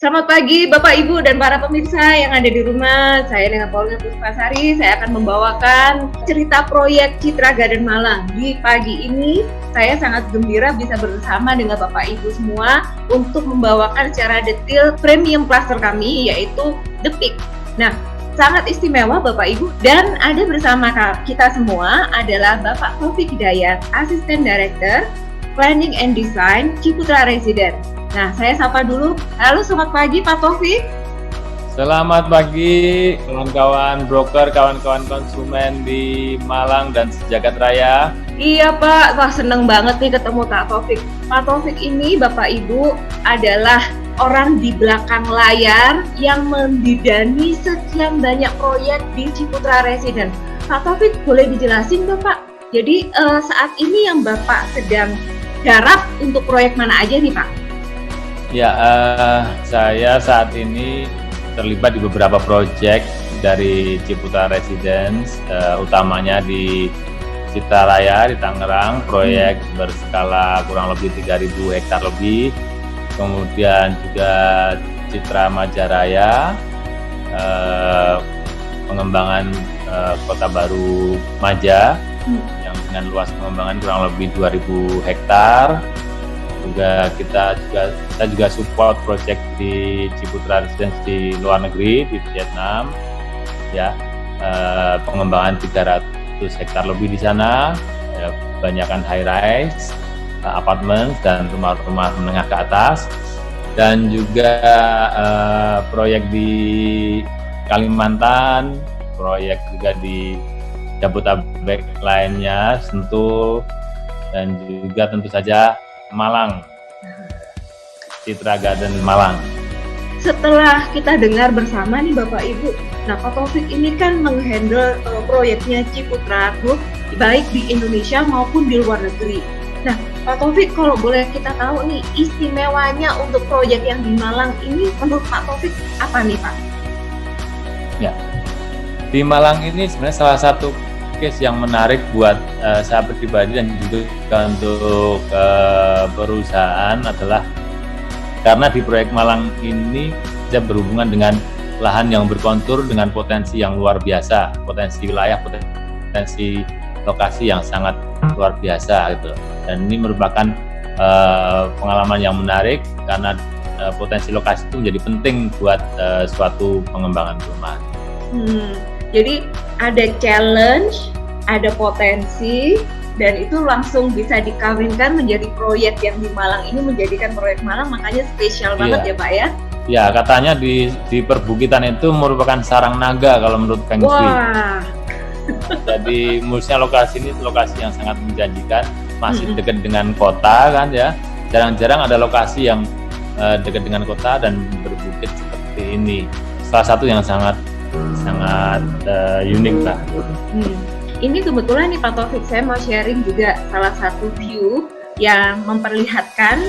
Selamat pagi Bapak Ibu dan para pemirsa yang ada di rumah. Saya dengan Paulina Puspasari, saya akan membawakan cerita proyek Citra Garden Malang. Di pagi ini saya sangat gembira bisa bersama dengan Bapak Ibu semua untuk membawakan secara detail premium cluster kami, yaitu The Peak. Nah, sangat istimewa Bapak Ibu, dan ada bersama kita semua adalah Bapak Taufik Hidayat, Asisten Director Planning and Design Ciputra Residence. Nah, saya sapa dulu. Halo, selamat pagi Pak Taufik. Selamat pagi kawan-kawan broker, kawan-kawan konsumen di Malang dan sejagat raya. Iya Pak, wah seneng banget nih ketemu Pak Taufik. Pak Taufik ini Bapak Ibu adalah orang di belakang layar yang membidani sekian banyak proyek di Ciputra Residence. Pak Taufik, boleh dijelasin Bapak? Jadi saat ini yang Bapak sedang garap untuk proyek mana aja nih Pak? Ya, saya saat ini terlibat di beberapa proyek dari Ciputra Residence, utamanya di Citra Raya di Tangerang, proyek berskala kurang lebih 3.000 hektar lebih. Kemudian juga Citra Majaraya, pengembangan Kota Baru Maja, yang dengan luas pengembangan kurang lebih 2.000 hektar. Kita juga support project di Ciputra Residence di luar negeri, di Vietnam, ya, pengembangan 300 hektar lebih di sana, ya, banyakkan high rise, apartemen dan rumah-rumah menengah ke atas, dan juga proyek di Kalimantan, proyek juga di Jabodetabek lainnya, Sentul, dan juga tentu saja Malang, Citra Garden Malang. Setelah kita dengar bersama nih Bapak Ibu, nah Pak Taufik ini kan menghandle proyeknya Ciputra Group baik di Indonesia maupun di luar negeri. Nah Pak Taufik, kalau boleh kita tahu nih istimewanya untuk proyek yang di Malang ini menurut Pak Taufik apa nih Pak? Ya, di Malang ini sebenarnya salah satu case yang menarik buat saya pribadi dan juga untuk perusahaan adalah karena di proyek Malang ini saya berhubungan dengan lahan yang berkontur dengan potensi yang luar biasa, potensi wilayah, potensi lokasi yang sangat luar biasa gitu. Dan ini merupakan pengalaman yang menarik karena potensi lokasi itu menjadi penting buat suatu pengembangan perumahan. Jadi ada challenge, ada potensi, dan itu langsung bisa dikawinkan menjadi proyek yang di Malang ini, menjadikan proyek Malang makanya spesial banget ya Pak ya? Ya, katanya di perbukitan itu merupakan sarang naga kalau menurut Feng Shui. Wah. Jadi menurutnya lokasi ini lokasi yang sangat menjanjikan, masih dekat dengan kota kan ya. Jarang-jarang ada lokasi yang dekat dengan kota dan berbukit seperti ini. Salah satu yang sangat unik lah. Ini kebetulan nih Pak Taufik, saya mau sharing juga salah satu view yang memperlihatkan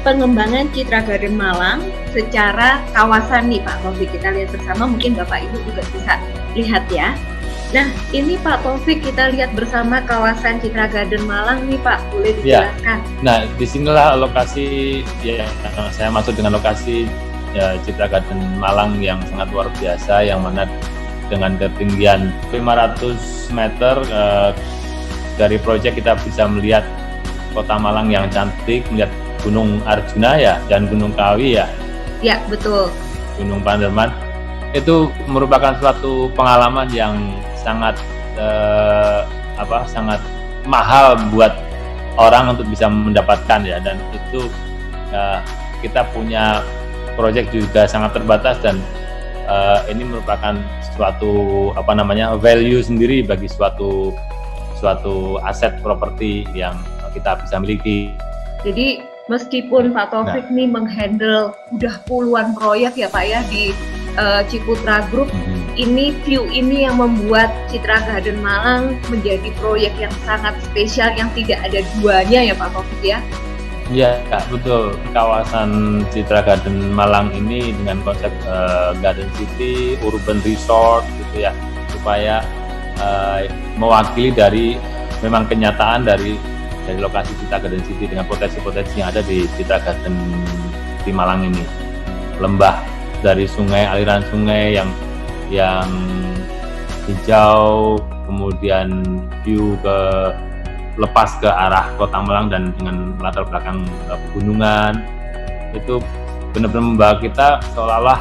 pengembangan Citra Garden Malang secara kawasan nih Pak Taufik. Kita lihat bersama, mungkin Bapak Ibu juga bisa lihat ya. Nah ini Pak Taufik, kita lihat bersama kawasan Citra Garden Malang nih Pak, boleh dijelaskan? Ya. Nah disinilah lokasi ya, saya maksud dengan lokasi ya, Citra Garden Malang yang sangat luar biasa, yang mana dengan ketinggian 500 meter dari proyek kita bisa melihat kota Malang yang cantik, melihat Gunung Arjuna ya, dan Gunung Kawi ya. Ya betul. Gunung Panderman itu merupakan suatu pengalaman yang sangat sangat mahal buat orang untuk bisa mendapatkan ya, dan itu kita punya proyek juga sangat terbatas, dan ini merupakan suatu value sendiri bagi suatu aset properti yang kita bisa miliki. Jadi meskipun Pak Taufik nih menghandle udah puluhan proyek ya Pak ya di Ciputra Group, ini view ini yang membuat Citra Garden Malang menjadi proyek yang sangat spesial yang tidak ada duanya ya Pak Taufik ya. Iya, betul. Kawasan Citra Garden Malang ini dengan konsep Garden City, Urban Resort gitu ya, supaya mewakili dari memang kenyataan dari lokasi Citra Garden City dengan potensi-potensi yang ada di Citra Garden di Malang ini. lembah dari sungai, aliran sungai yang hijau, kemudian view lepas ke arah Kota Malang dan dengan latar belakang pegunungan, itu benar-benar membawa kita seolah-olah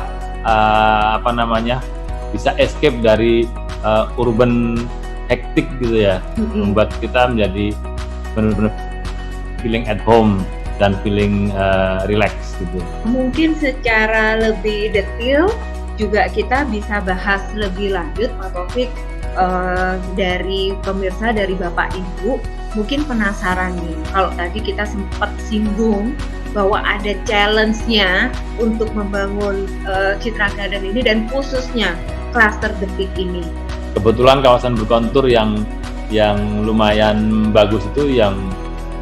bisa escape dari urban hektik gitu ya, membuat kita menjadi benar-benar feeling at home dan feeling relax gitu. Mungkin secara lebih detail juga kita bisa bahas lebih lanjut, Pak Taufik, dari pemirsa, dari Bapak Ibu mungkin penasaran nih, kalau tadi kita sempat singgung bahwa ada challenge-nya untuk membangun Citra Garden ini dan khususnya klaster The Peak ini. Kebetulan kawasan berkontur yang lumayan bagus itu yang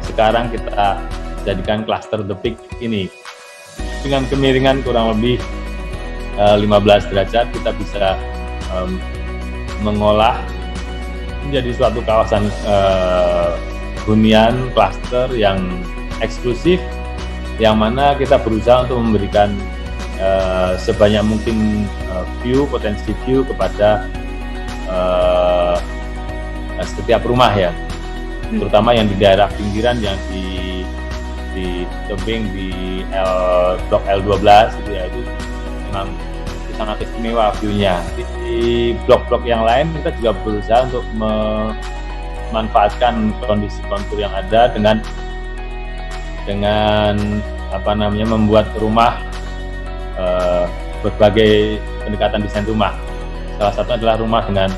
sekarang kita jadikan klaster The Peak ini. Dengan kemiringan kurang lebih 15 derajat, kita bisa mengolah menjadi suatu kawasan hunian klaster yang eksklusif, yang mana kita berusaha untuk memberikan sebanyak mungkin potensi view kepada setiap rumah ya, terutama yang di daerah pinggiran, yang di tebing di blok L12 gitu ya, itu memang sangat istimewa view-nya. Di blok-blok yang lain kita juga berusaha untuk memanfaatkan kondisi kontur yang ada dengan membuat rumah berbagai pendekatan desain rumah. Salah satu adalah rumah dengan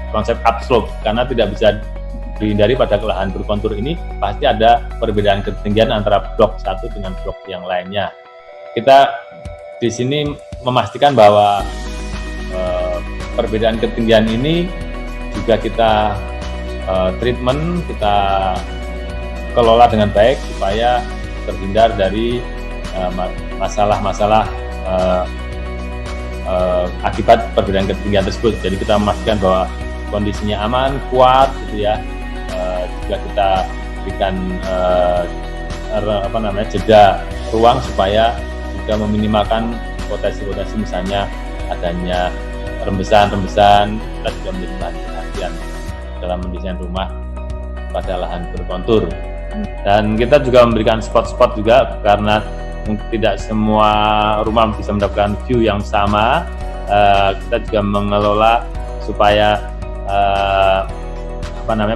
konsep upslope, karena tidak bisa dihindari pada lahan berkontur ini pasti ada perbedaan ketinggian antara blok satu dengan blok yang lainnya. Kita di sini memastikan bahwa perbedaan ketinggian ini juga kita treatment, kita kelola dengan baik supaya terhindar dari masalah-masalah akibat perbedaan ketinggian tersebut. Jadi kita memastikan bahwa kondisinya aman, kuat gitu ya. Juga kita berikan jeda ruang supaya juga meminimalkan potensi-potensi, misalnya adanya rembesan-rembesan. Kita juga menjadi bahan perhatian dalam mendesain rumah pada lahan berkontur. Dan kita juga memberikan spot-spot juga, karena tidak semua rumah bisa mendapatkan view yang sama. Kita juga mengelola supaya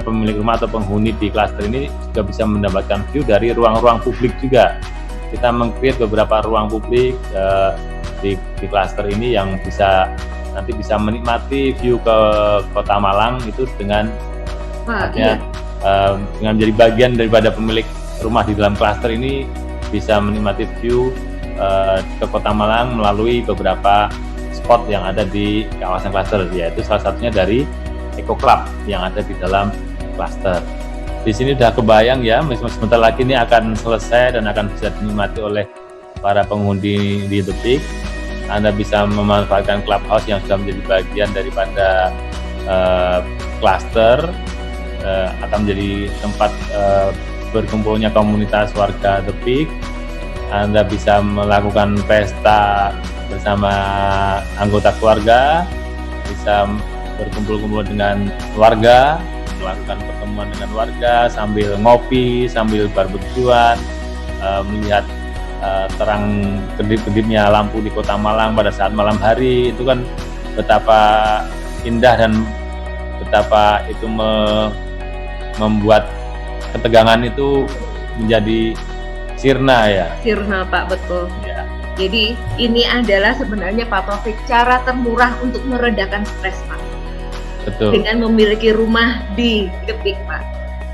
pemilik rumah atau penghuni di klaster ini juga bisa mendapatkan view dari ruang-ruang publik juga. Kita meng-create beberapa ruang publik di klaster ini yang nanti bisa menikmati view ke Kota Malang itu dengan dengan menjadi bagian daripada pemilik rumah di dalam klaster ini, bisa menikmati view ke Kota Malang melalui beberapa spot yang ada di kawasan klaster, yaitu salah satunya dari Eco Club yang ada di dalam klaster. Di sini udah kebayang ya, sebentar lagi ini akan selesai dan akan bisa dinikmati oleh para penghuni di The Peak. Anda bisa memanfaatkan clubhouse yang sudah menjadi bagian daripada klaster, akan menjadi tempat berkumpulnya komunitas warga The Peak. Anda bisa melakukan pesta bersama anggota keluarga, bisa berkumpul-kumpul dengan warga, melakukan pertemuan dengan warga sambil ngopi, sambil barbekyuan, melihat terang kedip-kedipnya lampu di Kota Malang pada saat malam hari. Itu kan betapa indah dan betapa itu membuat ketegangan itu menjadi sirna ya. Sirna Pak, betul. Ya. Jadi ini adalah sebenarnya Pak Taufik cara termurah untuk meredakan stres Pak. Betul. Dengan memiliki rumah di The Peak Pak.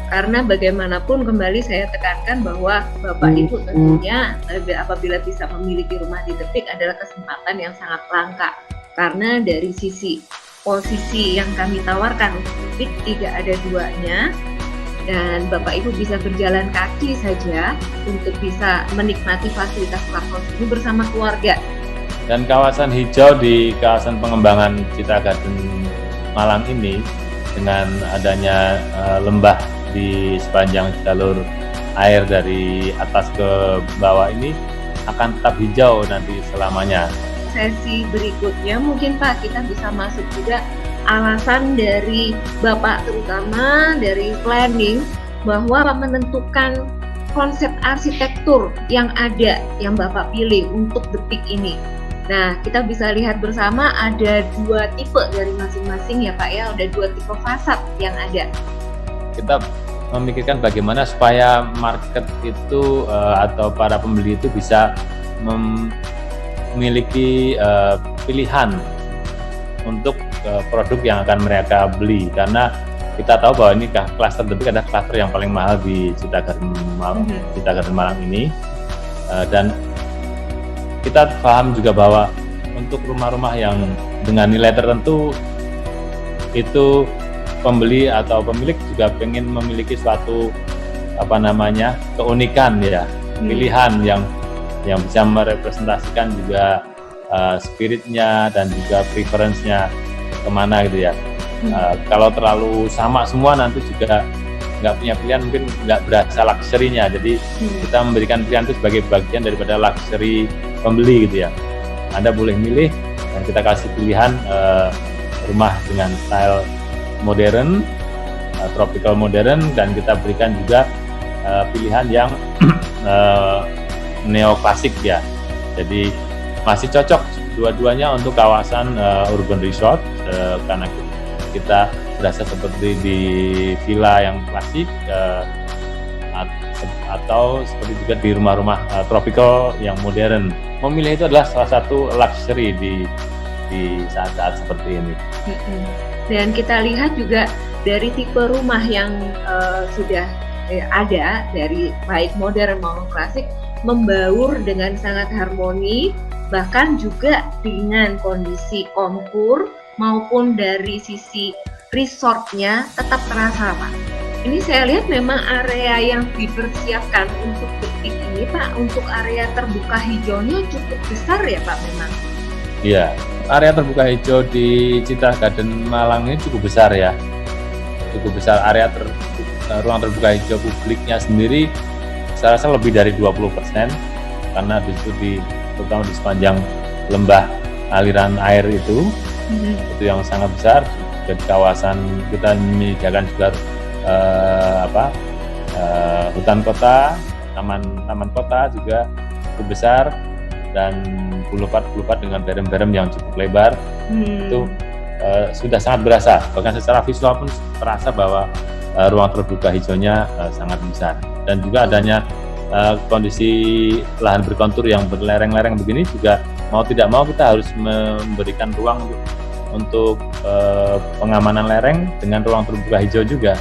Karena bagaimanapun kembali saya tekankan bahwa Bapak Ibu tentunya apabila bisa memiliki rumah di The Peak adalah kesempatan yang sangat langka. Karena dari sisi posisi yang kami tawarkan untuk The Peak tidak ada duanya, dan Bapak Ibu bisa berjalan kaki saja untuk bisa menikmati fasilitas clubhouse ini bersama keluarga. Dan kawasan hijau di kawasan pengembangan Citra Garden Malang ini, dengan adanya lembah di sepanjang jalur air dari atas ke bawah ini, akan tetap hijau nanti selamanya. Sesi berikutnya mungkin Pak kita bisa masuk juga alasan dari Bapak terutama dari planning bahwa menentukan konsep arsitektur yang ada yang Bapak pilih untuk detik ini. Nah, kita bisa lihat bersama ada 2 tipe dari masing-masing ya Pak ya, ada 2 tipe fasad yang ada. Kita memikirkan bagaimana supaya market itu atau para pembeli itu bisa memiliki pilihan untuk produk yang akan mereka beli, karena kita tahu bahwa ini klaster detik adalah klaster yang paling mahal di Citra Garden Malang ini, dan kita paham juga bahwa untuk rumah-rumah yang dengan nilai tertentu itu pembeli atau pemilik juga pengen memiliki suatu keunikan ya, pilihan yang bisa merepresentasikan juga spiritnya dan juga preference-nya kemana gitu ya. Kalau terlalu sama semua nanti juga nggak punya pilihan, mungkin nggak berasa luxury-nya. Jadi kita memberikan pilihan itu sebagai bagian daripada luxury pembeli gitu ya. Anda boleh milih dan kita kasih pilihan rumah dengan style modern, tropical modern, dan kita berikan juga pilihan yang neoklasik ya. Jadi masih cocok dua-duanya untuk kawasan urban resort, karena kita berasa seperti di villa yang klasik atau seperti juga di rumah-rumah tropical yang modern. Memilih itu adalah salah satu luxury di saat-saat seperti ini. Dan kita lihat juga dari tipe rumah yang sudah ada, dari baik modern maupun klasik, membaur dengan sangat harmoni, bahkan juga dengan kondisi kontur maupun dari sisi resortnya tetap terasa Pak. Ini saya lihat memang area yang dipersiapkan untuk detik ini Pak, untuk area terbuka hijaunya cukup besar ya Pak memang. Iya, area terbuka hijau di Citra Garden Malang ini cukup besar ya. Cukup besar area ruang terbuka hijau publiknya sendiri saya rasa lebih dari 20%, karena di situ terutama di sepanjang lembah aliran air itu yang sangat besar. Di kawasan kita menyediakan juga hutan kota, taman kota juga cukup besar, dan boulevard dengan berem-berem yang cukup lebar. Itu sudah sangat berasa, bahkan secara visual pun terasa bahwa ruang terbuka hijaunya sangat besar. Dan juga adanya kondisi lahan berkontur yang berlereng-lereng begini juga mau tidak mau kita harus memberikan ruang untuk pengamanan lereng dengan ruang terbuka hijau juga.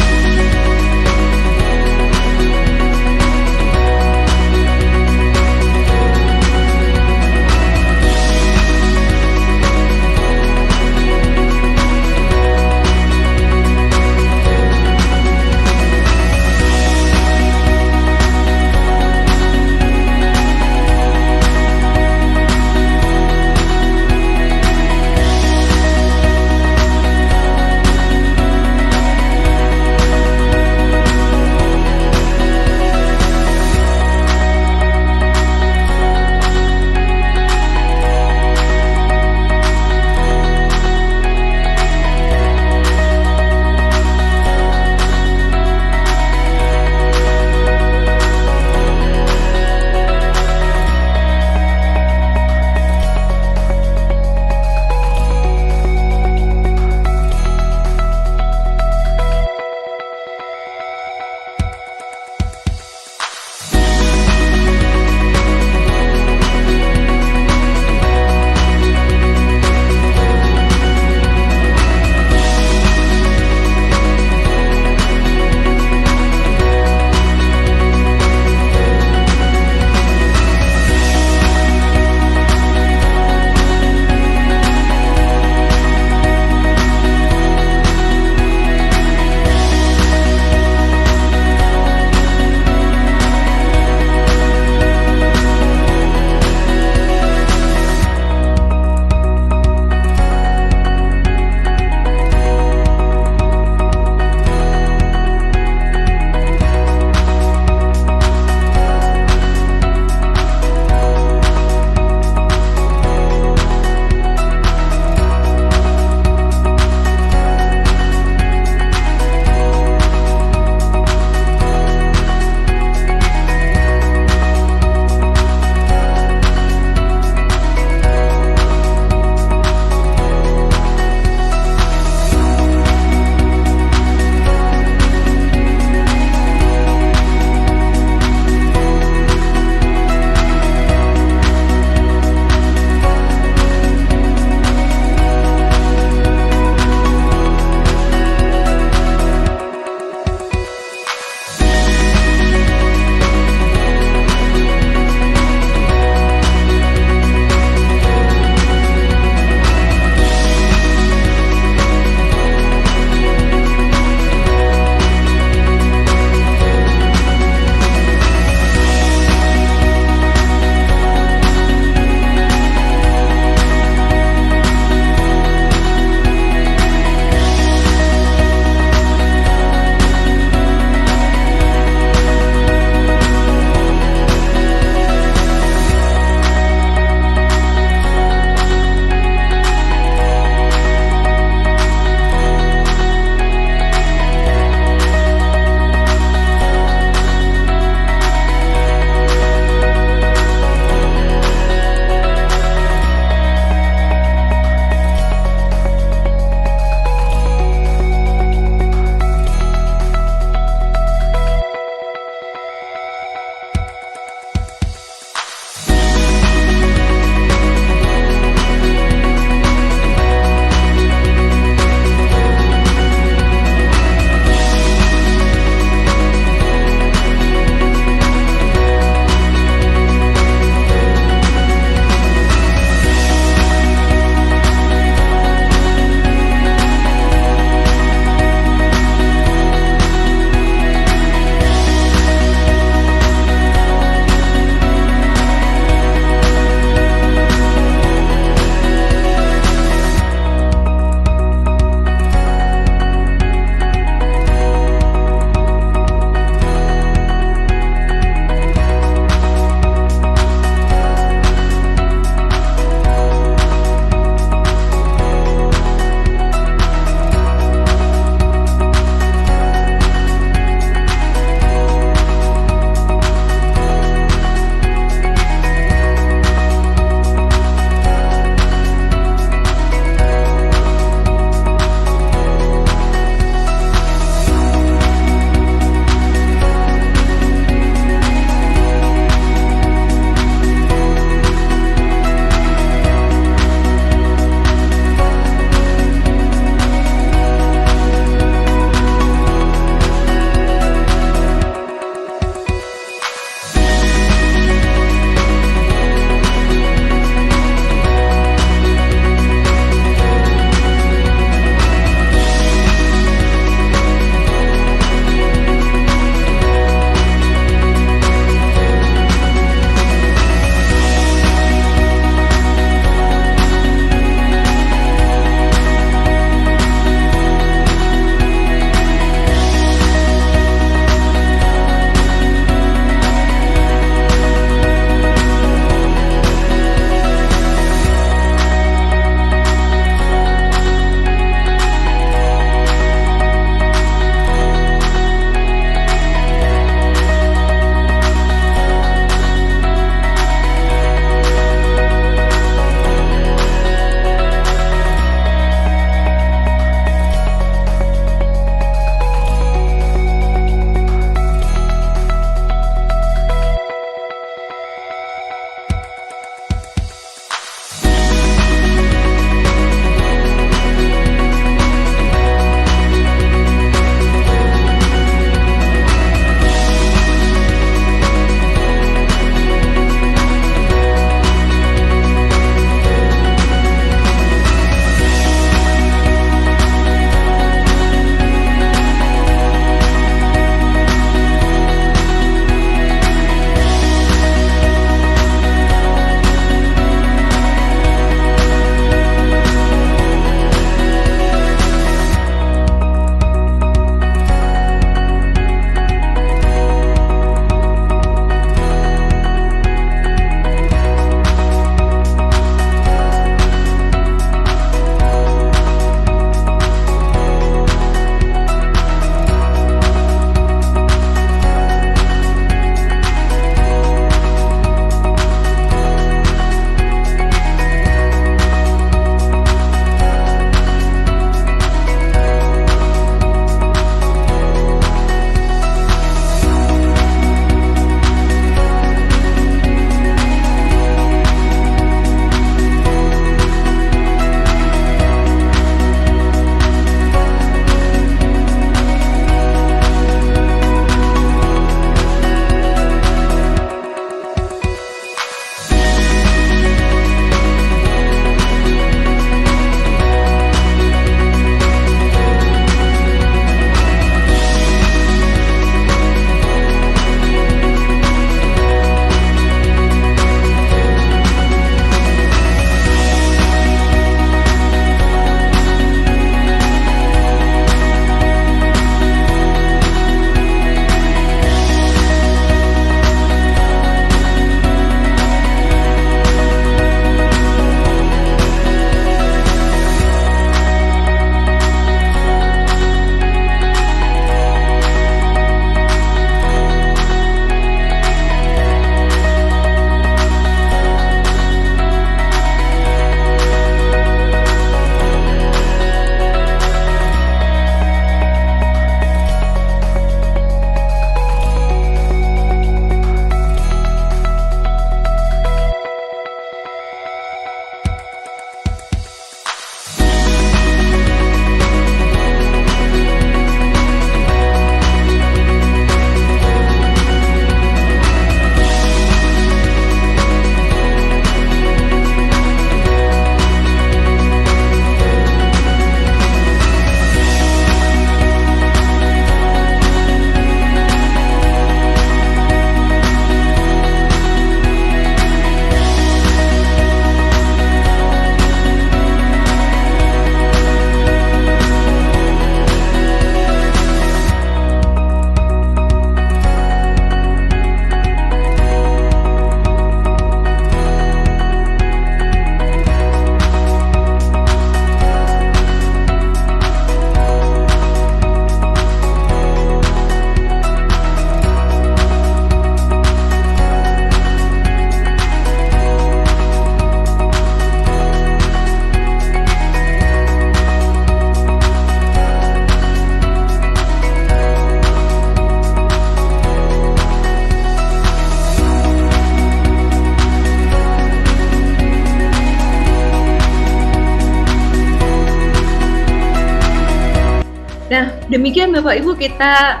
Nah, demikian Bapak Ibu, kita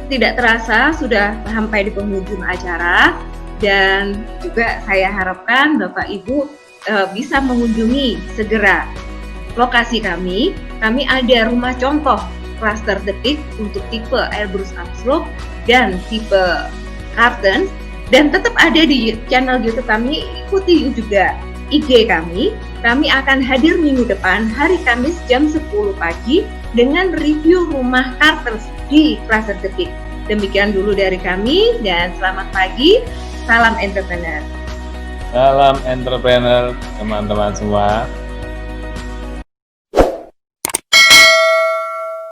tidak terasa sudah sampai di penghujung acara, dan juga saya harapkan Bapak Ibu bisa mengunjungi segera lokasi kami. Kami ada rumah contoh cluster detik untuk tipe Elbrus Upslope dan tipe Cartons, dan tetap ada di channel YouTube kami. Ikuti juga IG kami. Kami akan hadir minggu depan hari Kamis jam 10 pagi dengan review rumah Cartons di cluster detik. Demikian dulu dari kami, dan selamat pagi. Salam entrepreneur. Salam entrepreneur teman-teman semua.